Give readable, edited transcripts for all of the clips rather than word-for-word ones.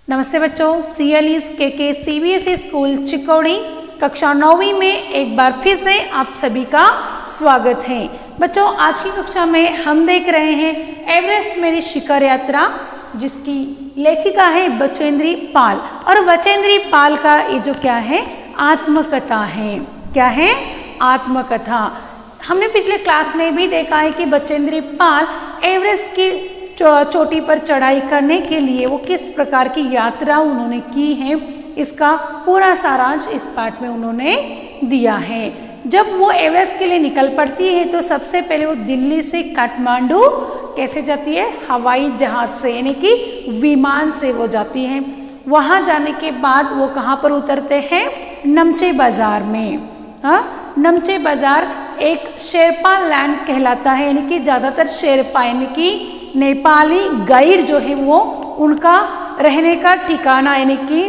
नमस्ते बच्चों, CLE's के CBSE स्कूल चिकोड़ी कक्षा 9वीं में एक बार फिर से आप सभी का स्वागत है। बच्चों, आज की कक्षा में हम देख रहे हैं एवरेस्ट मेरी शिखर यात्रा, जिसकी लेखिका है बचेंद्री पाल। और बचेंद्री पाल का ये जो क्या है, आत्मकथा है। क्या है? आत्मकथा। हमने पिछले क्लास में भी देखा है कि बचेंद्री पाल एवरेस्ट की चोटी पर चढ़ाई करने के लिए वो किस प्रकार की यात्रा उन्होंने की है, इसका पूरा सारांश इस पाठ में उन्होंने दिया है। जब वो एवरेस्ट के लिए निकल पड़ती है तो सबसे पहले वो दिल्ली से काठमांडू कैसे जाती है? हवाई जहाज से, यानी कि विमान से वो जाती है। वहाँ जाने के बाद वो कहाँ पर उतरते हैं? नमचे बाजार में। नमचे बाजार एक शेरपा लैंड कहलाता है, यानी कि ज़्यादातर शेरपा यानी कि नेपाली गाइड जो है वो उनका रहने का ठिकाना, यानी कि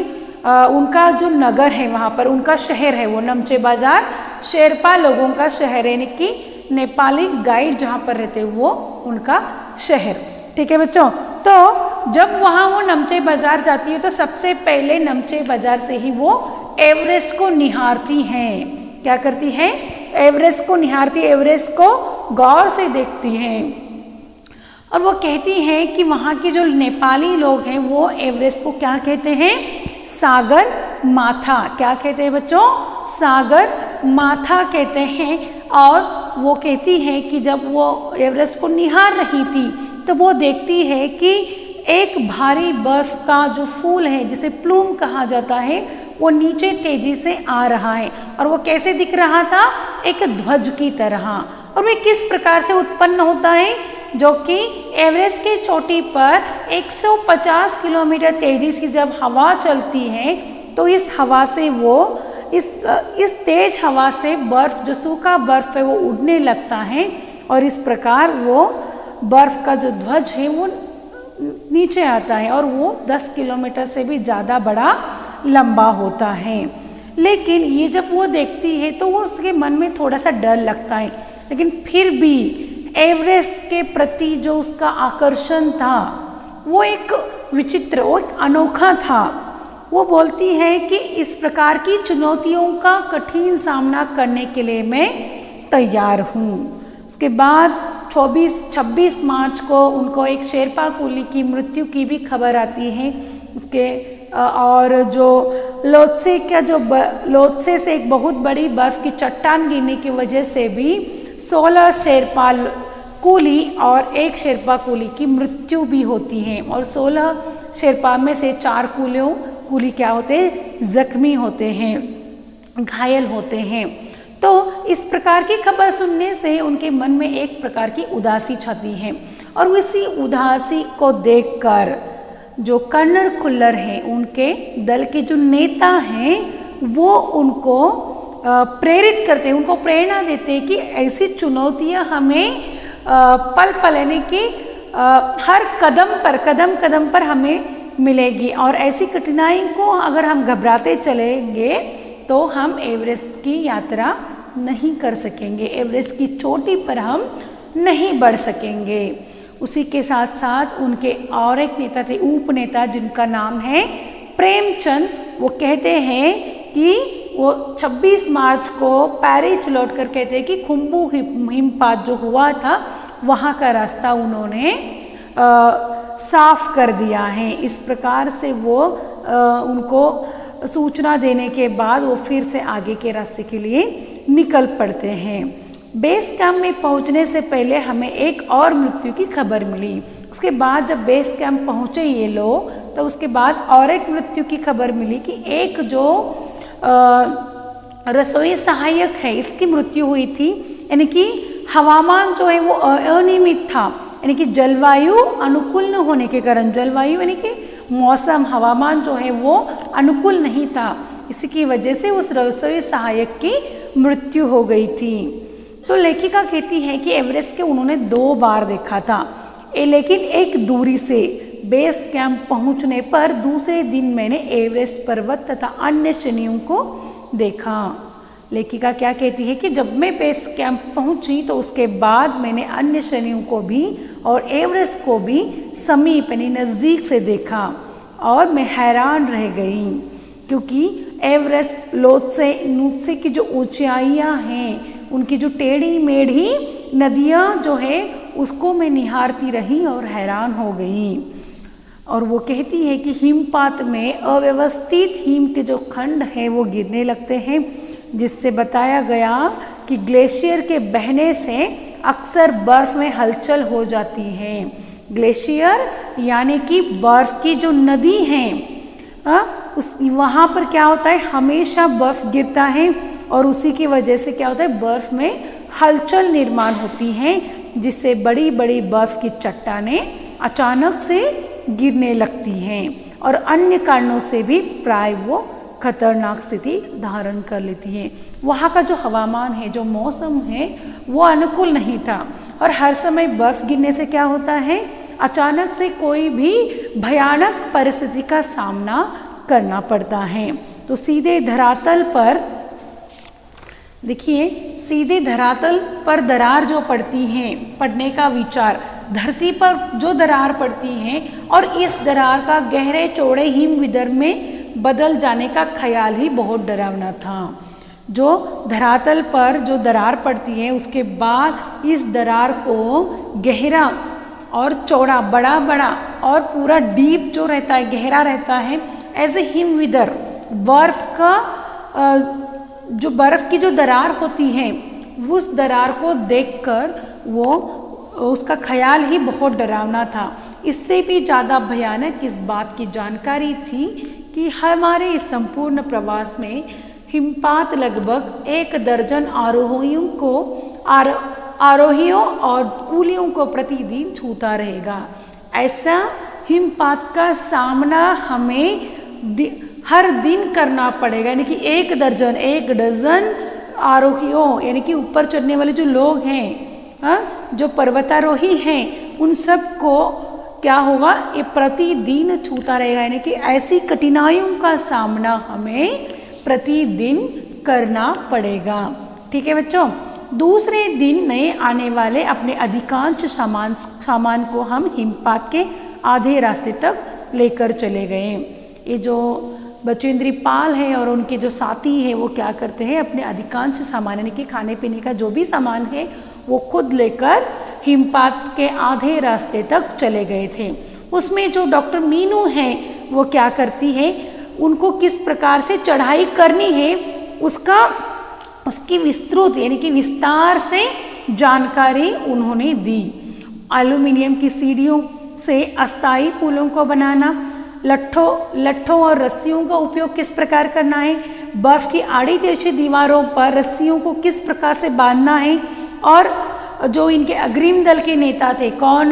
उनका जो नगर है वहाँ पर उनका शहर है वो नमचे बाजार, शेरपा लोगों का शहर है, यानी कि नेपाली गाइड जहाँ पर रहते हैं वो उनका शहर। ठीक है बच्चों, तो जब वहाँ वो नमचे बाजार जाती है तो सबसे पहले नमचे बाजार से ही वो एवरेस्ट को निहारती हैं। क्या करती हैं? एवरेस्ट को निहारती, एवरेस्ट को गौर से देखती हैं। और वो कहती हैं कि वहाँ के जो नेपाली लोग हैं वो एवरेस्ट को क्या कहते हैं? सागर माथा। क्या कहते हैं बच्चों? सागर माथा कहते हैं। और वो कहती हैं कि जब वो एवरेस्ट को निहार रही थी तो वो देखती है कि एक भारी बर्फ का जो फूल है, जिसे प्लूम कहा जाता है, वो नीचे तेजी से आ रहा है। और वो कैसे दिख रहा था? एक ध्वज की तरह। और वह किस प्रकार से उत्पन्न होता है? जो कि एवरेस्ट की चोटी पर 150 किलोमीटर तेजी से जब हवा चलती है तो इस हवा से वो इस तेज हवा से बर्फ, जो सूखा बर्फ है, वो उड़ने लगता है। और इस प्रकार वो बर्फ का जो ध्वज है वो नीचे आता है और वो 10 किलोमीटर से भी ज़्यादा बड़ा लंबा होता है। लेकिन ये जब वो देखती है तो वो उसके मन में थोड़ा सा डर लगता है, लेकिन फिर भी एवरेस्ट के प्रति जो उसका आकर्षण था वो एक विचित्र, वो एक अनोखा था। वो बोलती है कि इस प्रकार की चुनौतियों का कठिन सामना करने के लिए मैं तैयार हूँ। उसके बाद 26 मार्च को उनको एक शेरपा कुली की मृत्यु की भी खबर आती है। उसके और जो लोत्से से एक बहुत बड़ी बर्फ की चट्टान गिरने की वजह से भी 16 शेरपा कुली और एक शेरपा कुली की मृत्यु भी होती है। और 16 शेरपा में से 4 कुली क्या होते हैं? जख्मी होते हैं, घायल होते हैं। तो इस प्रकार की खबर सुनने से उनके मन में एक प्रकार की उदासी छाती है। और उसी उदासी को देखकर जो कर्नल खुल्लर हैं, उनके दल के जो नेता हैं, वो उनको प्रेरित करते हैं, उनको प्रेरणा देते हैं कि ऐसी चुनौतियां हमें पल पल, यानी कि हर कदम पर हमें मिलेगी। और ऐसी कठिनाई को अगर हम घबराते चलेंगे तो हम एवरेस्ट की यात्रा नहीं कर सकेंगे, एवरेस्ट की चोटी पर हम नहीं बढ़ सकेंगे। उसी के साथ साथ उनके और एक नेता थे, उपनेता, जिनका नाम है प्रेमचंद। वो कहते हैं कि वो 26 मार्च को पेरिस लौट कर कहते हैं कि खुम्बू हिमपात जो हुआ था वहाँ का रास्ता उन्होंने साफ कर दिया है। इस प्रकार से वो उनको सूचना देने के बाद वो फिर से आगे के रास्ते के लिए निकल पड़ते हैं। बेस कैंप में पहुंचने से पहले हमें एक और मृत्यु की खबर मिली। उसके बाद जब बेस कैंप पहुंचे ये लोग, तो उसके बाद और एक मृत्यु की खबर मिली कि एक जो रसोई सहायक है, इसकी मृत्यु हुई थी। यानी कि हवामान जो है वो अनियमित था, यानी कि जलवायु अनुकूल न होने के कारण, जलवायु यानी कि मौसम, हवामान जो है वो अनुकूल नहीं था। इसी की वजह से उस रसोई सहायक की मृत्यु हो गई थी। तो लेखिका कहती है कि एवरेस्ट के उन्होंने 2 बार देखा था, लेकिन एक दूरी से। बेस कैंप पहुंचने पर दूसरे दिन मैंने एवरेस्ट पर्वत तथा अन्य श्रेणियों को देखा। लेखिका क्या कहती है कि जब मैं बेस कैंप पहुंची तो उसके बाद मैंने अन्य श्रेणियों को भी और एवरेस्ट को भी समीप यानी नज़दीक से देखा। और मैं हैरान रह गई, क्योंकि एवरेस्ट लोत्से की जो ऊंचाइयाँ हैं, उनकी जो टेढ़ी मेढ़ी नदियाँ जो है उसको मैं निहारती रही और हैरान हो गई। और वो कहती है कि हिमपात में अव्यवस्थित हिम के जो खंड हैं वो गिरने लगते हैं, जिससे बताया गया कि ग्लेशियर के बहने से अक्सर बर्फ में हलचल हो जाती है। ग्लेशियर यानी कि बर्फ की जो नदी है, वहाँ पर क्या होता है, हमेशा बर्फ गिरता है और उसी की वजह से क्या होता है, बर्फ में हलचल निर्माण होती है, जिससे बड़ी बड़ी बर्फ की चट्टानें अचानक से गिरने लगती हैं और अन्य कारणों से भी प्राय वो खतरनाक स्थिति धारण कर लेती हैं। वहाँ का जो हवामान है, जो मौसम है, वो अनुकूल नहीं था और हर समय बर्फ गिरने से क्या होता है, अचानक से कोई भी भयानक परिस्थिति का सामना करना पड़ता है। तो सीधे धरातल पर देखिए, सीधे धरातल पर दरार जो पड़ती है, पड़ने का विचार, धरती पर जो दरार पड़ती है और इस दरार का गहरे चौड़े हिमविदर्भ में बदल जाने का ख्याल ही बहुत डरावना था। जो धरातल पर जो दरार पड़ती है, उसके बाद इस दरार को गहरा और चौड़ा, बड़ा बड़ा और पूरा डीप जो रहता है, गहरा रहता है, एज ए हिमविदर्भ, बर्फ का जो बर्फ की जो दरार होती है, उस दरार को देखकर वो उसका ख्याल ही बहुत डरावना था। इससे भी ज़्यादा भयानक इस बात की जानकारी थी कि हमारे इस संपूर्ण प्रवास में हिमपात लगभग 1 दर्जन आरोहियों और कूलियों को प्रतिदिन छूता रहेगा। ऐसा हिमपात का सामना हमें हर दिन करना पड़ेगा, यानी कि 1 डजन आरोहियों, यानी कि ऊपर चढ़ने वाले जो लोग हैं, जो पर्वतारोही हैं, उन सब को क्या होगा, ये प्रतिदिन छूता रहेगा, यानी कि ऐसी कठिनाइयों का सामना हमें प्रतिदिन करना पड़ेगा। ठीक है बच्चों, दूसरे दिन नए आने वाले अपने अधिकांश सामान को हम हिमपात के आधे रास्ते तक लेकर चले गए। ये जो बचेंद्री पाल है और उनके जो साथी हैं, वो क्या करते हैं, अपने अधिकांश सामान, यानी कि खाने पीने का जो भी सामान है, वो खुद लेकर हिमपात के आधे रास्ते तक चले गए थे। उसमें जो डॉक्टर मीनू हैं, वो क्या करती है, उनको किस प्रकार से चढ़ाई करनी है उसकी विस्तृत, यानी कि विस्तार से जानकारी उन्होंने दी। एल्यूमिनियम की सीढ़ियों से अस्थायी पुलों को बनाना, लट्ठों और रस्सियों का उपयोग किस प्रकार करना है, बर्फ की आड़ी तिरछी दीवारों पर रस्सियों को किस प्रकार से बांधना है, और जो इनके अग्रिम दल के नेता थे, कौन,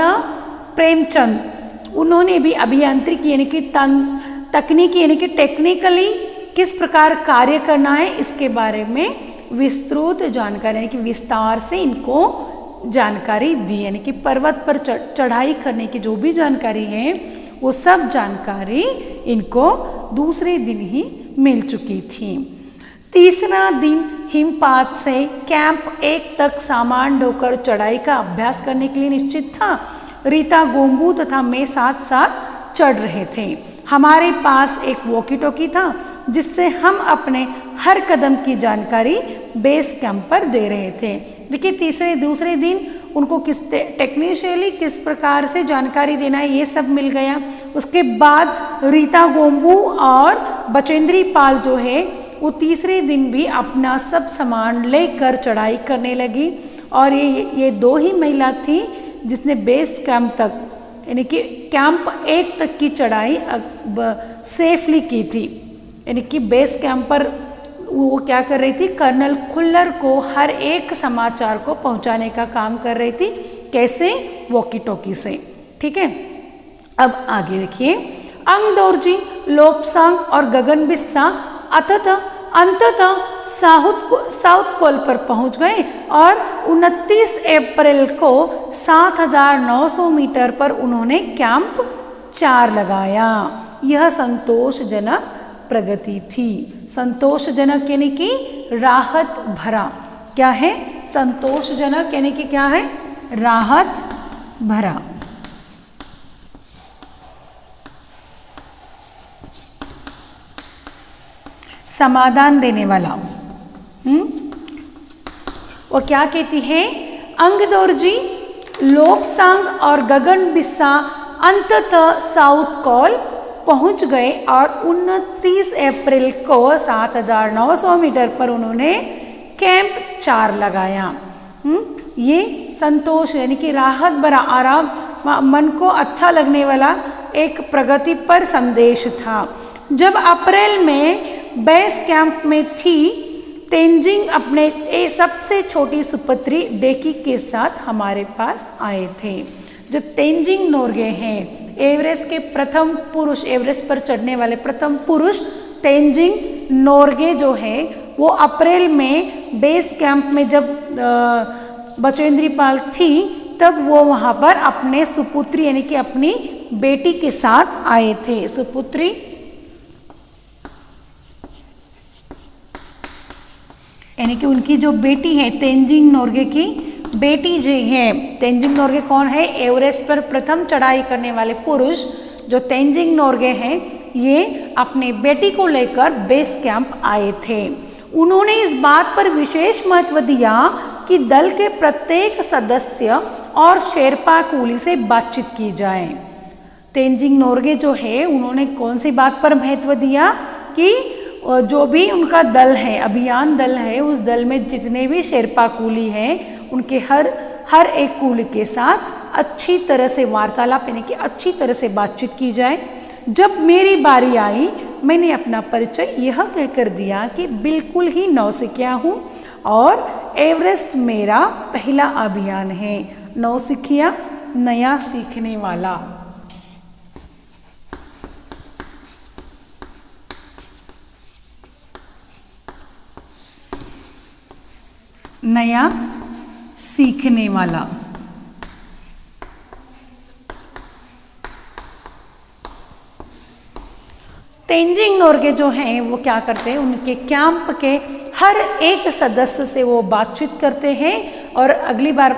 प्रेमचंद, उन्होंने भी अभियांत्रिकी यानी कि तकनीकी यानी कि टेक्निकली किस प्रकार कार्य करना है, इसके बारे में विस्तृत जानकारी, यानी कि विस्तार से इनको जानकारी दी। यानी कि पर्वत पर चढ़ाई करने की जो भी जानकारी है, वो सब जानकारी इनको दूसरे दिन ही मिल चुकी थी। तीसरा दिन हिमपात से कैंप 1 तक सामान ढोकर चढ़ाई का अभ्यास करने के लिए निश्चित था। रीता, गोम्बू तथा मैं साथ साथ चढ़ रहे थे। हमारे पास एक वॉकी टॉकी था, जिससे हम अपने हर कदम की जानकारी बेस कैंप पर दे रहे थे। देखिए, दूसरे दिन उनको टेक्निशियली किस प्रकार से जानकारी देना है, ये सब मिल गया। उसके बाद रीता, गोम्बू और बचेंद्री पाल जो है, वो तीसरे दिन भी अपना सब सामान लेकर चढ़ाई करने लगी। और ये 2 ही महिला थी जिसने बेस कैंप तक, यानी कि कैंप 1 तक की चढ़ाई सेफली की थी। यानी कि बेस कैंप पर वो क्या कर रही थी, कर्नल खुल्लर को हर एक समाचार को पहुंचाने का काम कर रही थी। कैसे, वॉकी टॉकी से। ठीक है, अब आगे देखिए, अंगदोरजी, लोपसांग और गगन बिस्सा अंततः साउथ पोल पर पहुंच गए और 29 अप्रैल को 7,900 मीटर पर उन्होंने कैंप 4 लगाया। यह संतोषजनक प्रगति थी। संतोषजनक यानी कि राहत भरा। क्या है, संतोषजनक यानी कि क्या है, राहत भरा। समाधान देने वाला। वो क्या कहती है, अंगदोर्जी, लोपसांग और गगन बिस्सा अंततः साउथ कोल पहुंच गए और 29 अप्रैल को 7,900 मीटर पर उन्होंने कैंप 4 लगाया। ये संतोष यानी कि राहत भरा, आराम, मन को अच्छा लगने वाला एक प्रगति पर संदेश था। जब अप्रैल में बेस कैंप में थी, तेंजिंग अपने सबसे छोटी सुपुत्री डेकी के साथ हमारे पास आए थे। जो तेंजिंग नोर्गे हैं, एवरेस्ट के प्रथम पुरुष, एवरेस्ट पर चढ़ने वाले प्रथम पुरुष तेंजिंग नोर्गे जो है, वो अप्रैल में बेस कैंप में जब बचेंद्री पाल थी, तब वो वहाँ पर अपने सुपुत्री यानी कि अपनी बेटी के साथ आए थे। सुपुत्री यानी कि उनकी जो बेटी है, तेंजिंग नोर्गे की बेटी जो है। तेंजिंग नोर्गे कौन है? एवरेस्ट पर प्रथम चढ़ाई करने वाले पुरुष जो तेंजिंग नोर्गे हैं, ये अपने बेटी को लेकर बेस कैंप आए थे। उन्होंने इस बात पर विशेष महत्व दिया कि दल के प्रत्येक सदस्य और शेरपा कूली से बातचीत की जाए। तेंजिंग नोर्गे जो है, उन्होंने कौन सी बात पर महत्व दिया कि जो भी उनका दल है, अभियान दल है, उस दल में जितने भी शेरपा कूली हैं, उनके हर एक कूली के साथ अच्छी तरह से वार्तालाप यानी कि अच्छी तरह से बातचीत की जाए। जब मेरी बारी आई, मैंने अपना परिचय यह कहकर दिया कि बिल्कुल ही नौसिखिया हूँ और एवरेस्ट मेरा पहला अभियान है। नौसिखिया, नया सीखने वाला। नया सीखने वाला। तेंजिंग नोर्गे जो हैं, वो क्या करते हैं, उनके कैंप के हर एक सदस्य से वो बातचीत करते हैं और अगली बार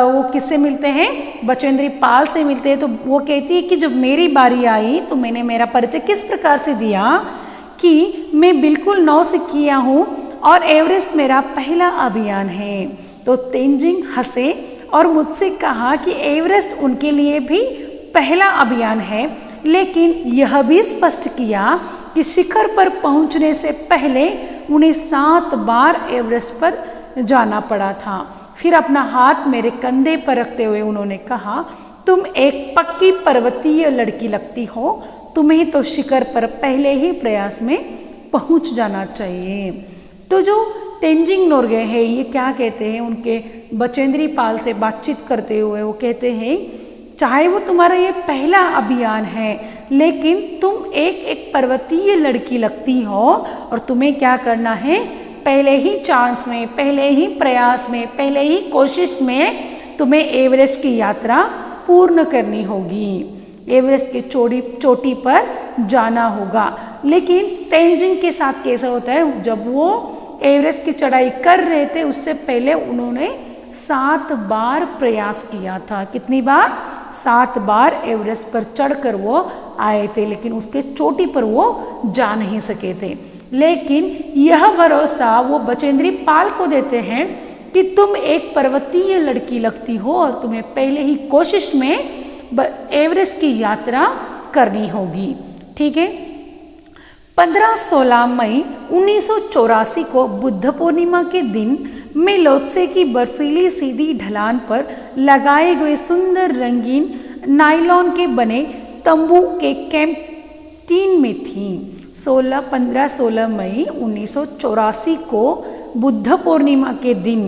वो किससे मिलते हैं? बचेंद्री पाल से मिलते हैं। तो वो कहती है कि जब मेरी बारी आई तो मैंने मेरा परिचय किस प्रकार से दिया कि मैं बिल्कुल नौसिखिया हूँ और एवरेस्ट मेरा पहला अभियान है। तो तेंजिंग हंसे और मुझसे कहा कि एवरेस्ट उनके लिए भी पहला अभियान है, लेकिन यह भी स्पष्ट किया कि शिखर पर पहुंचने से पहले उन्हें 7 बार एवरेस्ट पर जाना पड़ा था। फिर अपना हाथ मेरे कंधे पर रखते हुए उन्होंने कहा, तुम एक पक्की पर्वतीय लड़की लगती हो, तुम्हें तो शिखर पर पहले ही प्रयास में पहुंच जाना चाहिए। तो जो तेंजिंग नोर्गे है, ये क्या कहते हैं, उनके बचेंद्री पाल से बातचीत करते हुए वो कहते हैं, चाहे वो तुम्हारा ये पहला अभियान है, लेकिन तुम एक पर्वतीय लड़की लगती हो और तुम्हें क्या करना है, पहले ही चांस में, पहले ही प्रयास में, पहले ही कोशिश में तुम्हें एवरेस्ट की यात्रा पूर्ण करनी होगी, एवरेस्ट की चोटी पर जाना होगा। लेकिन तेंजिंग के साथ कैसा होता है, जब वो एवरेस्ट की चढ़ाई कर रहे थे उससे पहले उन्होंने 7 बार प्रयास किया था। कितनी बार? 7 बार एवरेस्ट पर चढ़कर वो आए थे, लेकिन उसके चोटी पर वो जा नहीं सके थे। लेकिन यह भरोसा वो बचेंद्री पाल को देते हैं कि तुम एक पर्वतीय लड़की लगती हो और तुम्हें पहले ही कोशिश में एवरेस्ट की यात्रा करनी होगी। ठीक है। 15-16 मई 1984 को बुद्ध पूर्णिमा के दिन मैं लोत्से की बर्फीली सीधी ढलान पर लगाए गए सुंदर रंगीन नायलॉन के बने तंबू के कैंप 3 में थी। 15-16 मई 1984 को बुद्ध पूर्णिमा के दिन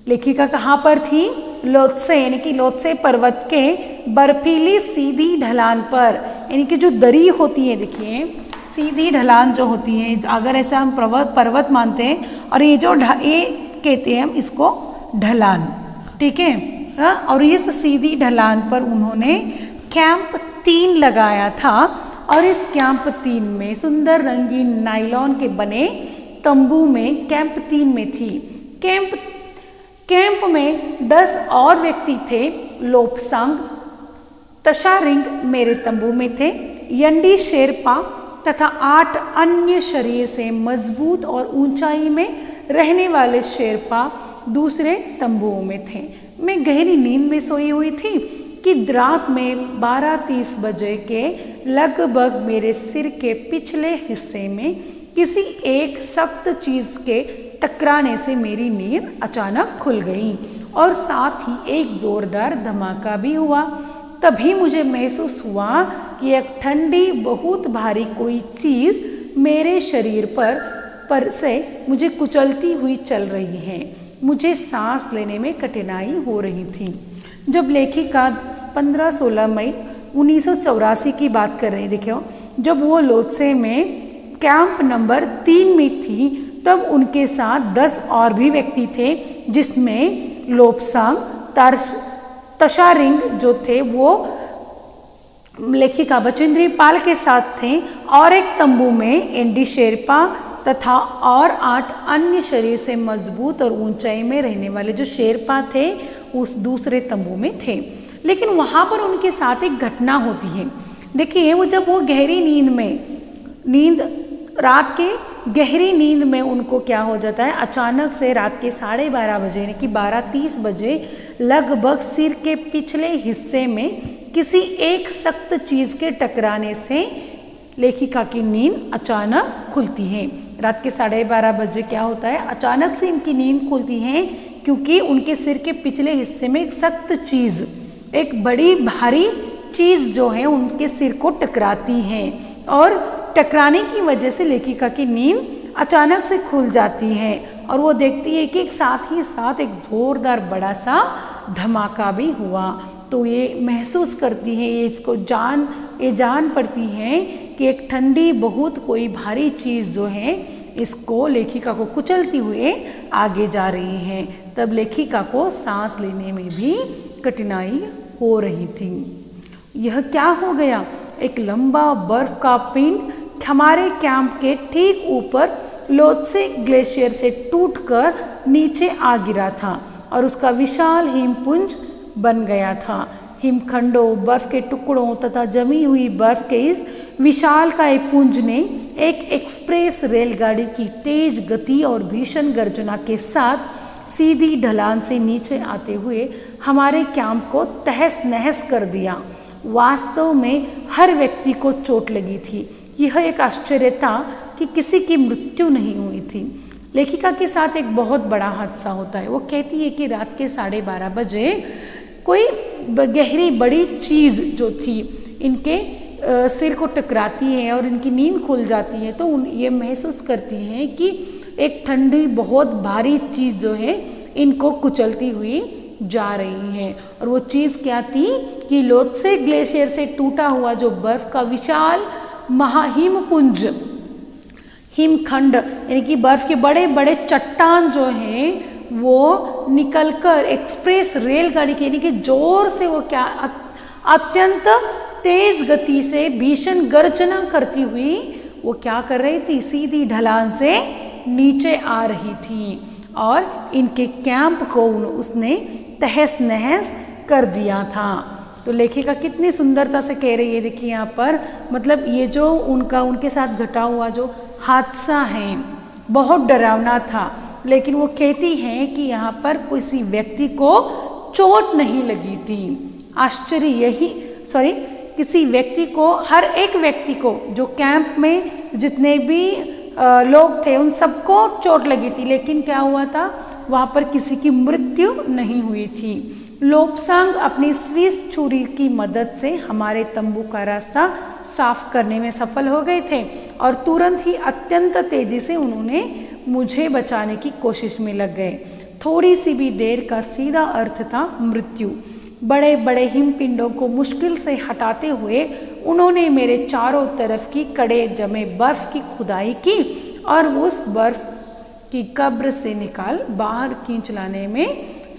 लेखिका कहाँ पर थी? लोत्से यानी कि लोत्से पर्वत के बर्फीली सीधी ढलान पर, यानी कि जो दरी होती है, देखिए सीधी ढलान जो होती है, अगर ऐसा हम पर्वत मानते हैं और ये जो ये कहते हैं हम इसको ढलान, ठीक है। और इस सीधी ढलान पर उन्होंने कैंप 3 लगाया था और इस कैंप 3 में सुंदर रंगीन नायलॉन के बने तंबू में कैंप 3 में थी। कैंप में 10 और व्यक्ति थे। लोपसांग, तशारिंग मेरे तंबू में थे, यंडी शेरपा तथा 8 अन्य शरीर से मजबूत और ऊंचाई में रहने वाले शेरपा दूसरे तंबुओं में थे। मैं गहरी नींद में सोई हुई थी कि रात में 12:30 बजे के लगभग मेरे सिर के पिछले हिस्से में किसी एक सख्त चीज के टकराने से मेरी नींद अचानक खुल गई और साथ ही एक जोरदार धमाका भी हुआ। तभी मुझे महसूस हुआ कि एक ठंडी बहुत भारी कोई चीज मेरे शरीर पर से मुझे कुचलती हुई चल रही है। मुझे सांस लेने में कठिनाई हो रही थी। जब लेखिका 15-16 मई 1984 की बात कर रही, देखियो, जब वो लोत्से में कैंप नंबर 3 में थी तब उनके साथ 10 और भी व्यक्ति थे, जिसमें लोब्सांग तशारिंग जो थे वो लेखिका बचेंद्री पाल के साथ थे और एक तंबू में एनडी शेरपा तथा और 8 अन्य शरीर से मजबूत और ऊंचाई में रहने वाले जो शेरपा थे उस दूसरे तंबू में थे। लेकिन वहाँ पर उनके साथ एक घटना होती है। देखिए, वो जब वो गहरी रात के गहरी नींद में उनको क्या हो जाता है, अचानक से रात के 12:30 बजे यानी कि 12:30 बजे लगभग सिर के पिछले हिस्से में किसी एक सख्त चीज के टकराने से लेखिका की नींद अचानक खुलती है। रात के 12:30 बजे क्या होता है, अचानक से इनकी नींद खुलती है क्योंकि उनके सिर के पिछले हिस्से में एक सख्त चीज, एक बड़ी भारी चीज जो है उनके सिर को टकराती है और टकराने की वजह से लेखिका की नींद अचानक से खुल जाती है और वो देखती है कि एक साथ ही साथ एक जोरदार बड़ा सा धमाका भी हुआ। तो ये महसूस करती है, ये जान पड़ती है कि एक ठंडी बहुत कोई भारी चीज़ जो है इसको लेखिका को कुचलती हुए आगे जा रही है। तब लेखिका को सांस लेने में भी कठिनाई हो रही थी। यह क्या हो गया, एक लंबा बर्फ का पिंड हमारे कैंप के ठीक ऊपर लोत्से ग्लेशियर से टूटकर नीचे आ गिरा था और उसका विशाल हिमपुंज बन गया था। हिमखंडों, बर्फ के टुकड़ों तथा जमी हुई बर्फ के इस विशाल का एक पुंज ने एक एक्सप्रेस रेलगाड़ी की तेज गति और भीषण गर्जना के साथ सीधी ढलान से नीचे आते हुए हमारे कैंप को तहस नहस कर दिया। वास्तव में हर व्यक्ति को चोट लगी थी। यह एक आश्चर्य था कि किसी की मृत्यु नहीं हुई थी। लेखिका के साथ एक बहुत बड़ा हादसा होता है। वो कहती है कि रात के 12:30 बजे कोई गहरी बड़ी चीज़ जो थी इनके सिर को टकराती है और इनकी नींद खुल जाती है, तो ये महसूस करती हैं कि एक ठंडी बहुत भारी चीज़ जो है इनको कुचलती हुई जा रही है। और वो चीज़ क्या थी कि लोत्से ग्लेशियर से टूटा हुआ जो बर्फ का विशाल महाहिमपुंज, हिमखंड यानी कि बर्फ के बड़े बड़े चट्टान जो हैं वो निकलकर एक्सप्रेस रेलगाड़ी के यानी कि जोर से वो क्या अत्यंत तेज गति से भीषण गर्जना करती हुई वो क्या कर रही थी, सीधी ढलान से नीचे आ रही थी और इनके कैंप को उसने तहस नहस कर दिया था। तो लेखिका कितनी सुंदरता से कह रही है, देखिए यहाँ पर, मतलब ये जो उनके साथ घटा हुआ जो हादसा है बहुत डरावना था, लेकिन वो कहती हैं कि यहाँ पर किसी व्यक्ति को चोट नहीं लगी थी। किसी व्यक्ति को, हर एक व्यक्ति को, जो कैंप में जितने भी लोग थे उन सबको चोट लगी थी, लेकिन क्या हुआ था, वहाँ पर किसी की मृत्यु नहीं हुई थी। लोब्सांग अपनी स्विस छुरी की मदद से हमारे तंबू का रास्ता साफ करने में सफल हो गए थे और तुरंत ही अत्यंत तेजी से उन्होंने मुझे बचाने की कोशिश में लग गए। थोड़ी सी भी देर का सीधा अर्थ था मृत्यु। बड़े बड़े हिमपिंडों को मुश्किल से हटाते हुए उन्होंने मेरे चारों तरफ की कड़े जमे बर्फ की खुदाई की और उस बर्फ की कब्र से निकाल बाहर खींच लाने में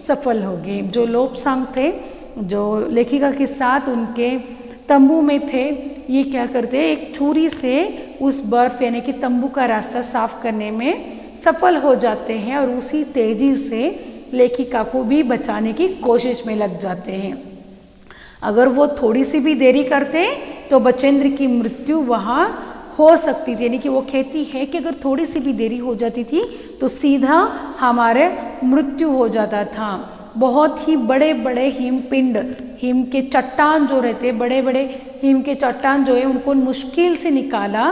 सफल हो गए। जो लोब्सांग थे, जो लेखिका के साथ उनके तंबू में थे, ये क्या करते, एक छुरी से उस बर्फ यानी कि तंबू का रास्ता साफ करने में सफल हो जाते हैं और उसी तेजी से लेखिका को भी बचाने की कोशिश में लग जाते हैं। अगर वो थोड़ी सी भी देरी करते तो बचेंद्र की मृत्यु वहाँ हो सकती थी, यानी कि वो कहती है कि अगर थोड़ी सी भी देरी हो जाती थी तो सीधा हमारे मृत्यु हो जाता था। बहुत ही बड़े बड़े हिमपिंड, हिम के चट्टान जो रहते, बड़े बड़े हिम के चट्टान जो है उनको मुश्किल से निकाला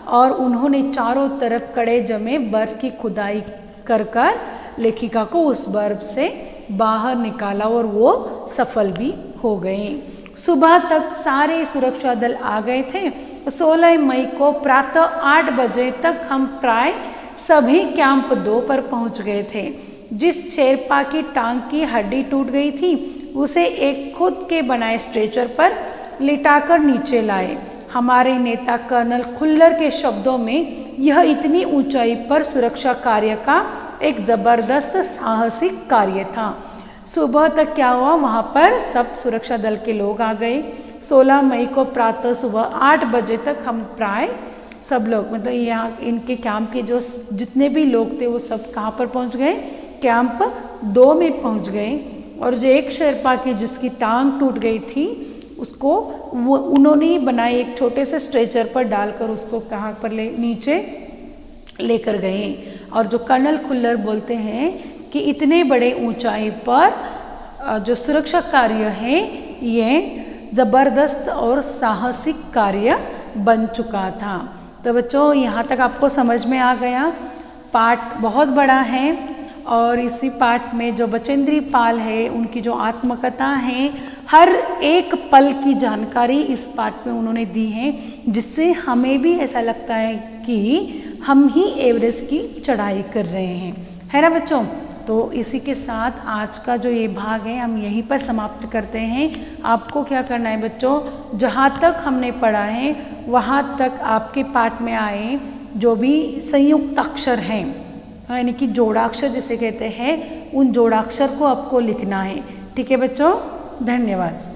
और उन्होंने चारों तरफ कड़े जमे बर्फ की खुदाई कर कर लेखिका को उस बर्फ से बाहर निकाला और वो सफल भी हो गए। सुबह तक सारे सुरक्षा दल आ गए थे। 16 मई को प्रातः 8 बजे तक हम प्राय सभी कैंप 2 पर पहुंच गए थे। जिस शेरपा की टांग की हड्डी टूट गई थी उसे एक खुद के बनाए स्ट्रेचर पर लिटाकर नीचे लाए। हमारे नेता कर्नल खुल्लर के शब्दों में यह इतनी ऊंचाई पर सुरक्षा कार्य का एक जबरदस्त साहसिक कार्य था। सुबह तक क्या हुआ, वहाँ पर सब सुरक्षा दल के लोग आ गए। 16 मई को प्रातः सुबह 8 बजे तक हम प्राय सब लोग, मतलब यहाँ इनके कैंप के जो जितने भी लोग थे वो सब कहाँ पर पहुँच गए, कैंप 2 में पहुँच गए। और जो एक शेरपा की जिसकी टांग टूट गई थी उसको वो उन्होंने ही बनाए एक छोटे से स्ट्रेचर पर डालकर उसको कहाँ पर नीचे लेकर गए। और जो कर्नल खुल्लर बोलते हैं कि इतने बड़े ऊंचाई पर जो सुरक्षा कार्य है ये ज़बरदस्त और साहसिक कार्य बन चुका था। तो बच्चों यहाँ तक आपको समझ में आ गया। पाठ बहुत बड़ा है और इसी पाठ में जो बचेंद्री पाल है उनकी जो आत्मकथा है, हर एक पल की जानकारी इस पाठ में उन्होंने दी है, जिससे हमें भी ऐसा लगता है कि हम ही एवरेस्ट की चढ़ाई कर रहे हैं, है ना बच्चों। तो इसी के साथ आज का जो ये भाग है हम यहीं पर समाप्त करते हैं। आपको क्या करना है बच्चों, जहाँ तक हमने पढ़ा है वहाँ तक आपके पाठ में आए जो भी संयुक्त अक्षर हैं, यानी कि जोड़ाक्षर जिसे कहते हैं, उन जोड़ाक्षर को आपको लिखना है। ठीक है बच्चों, धन्यवाद।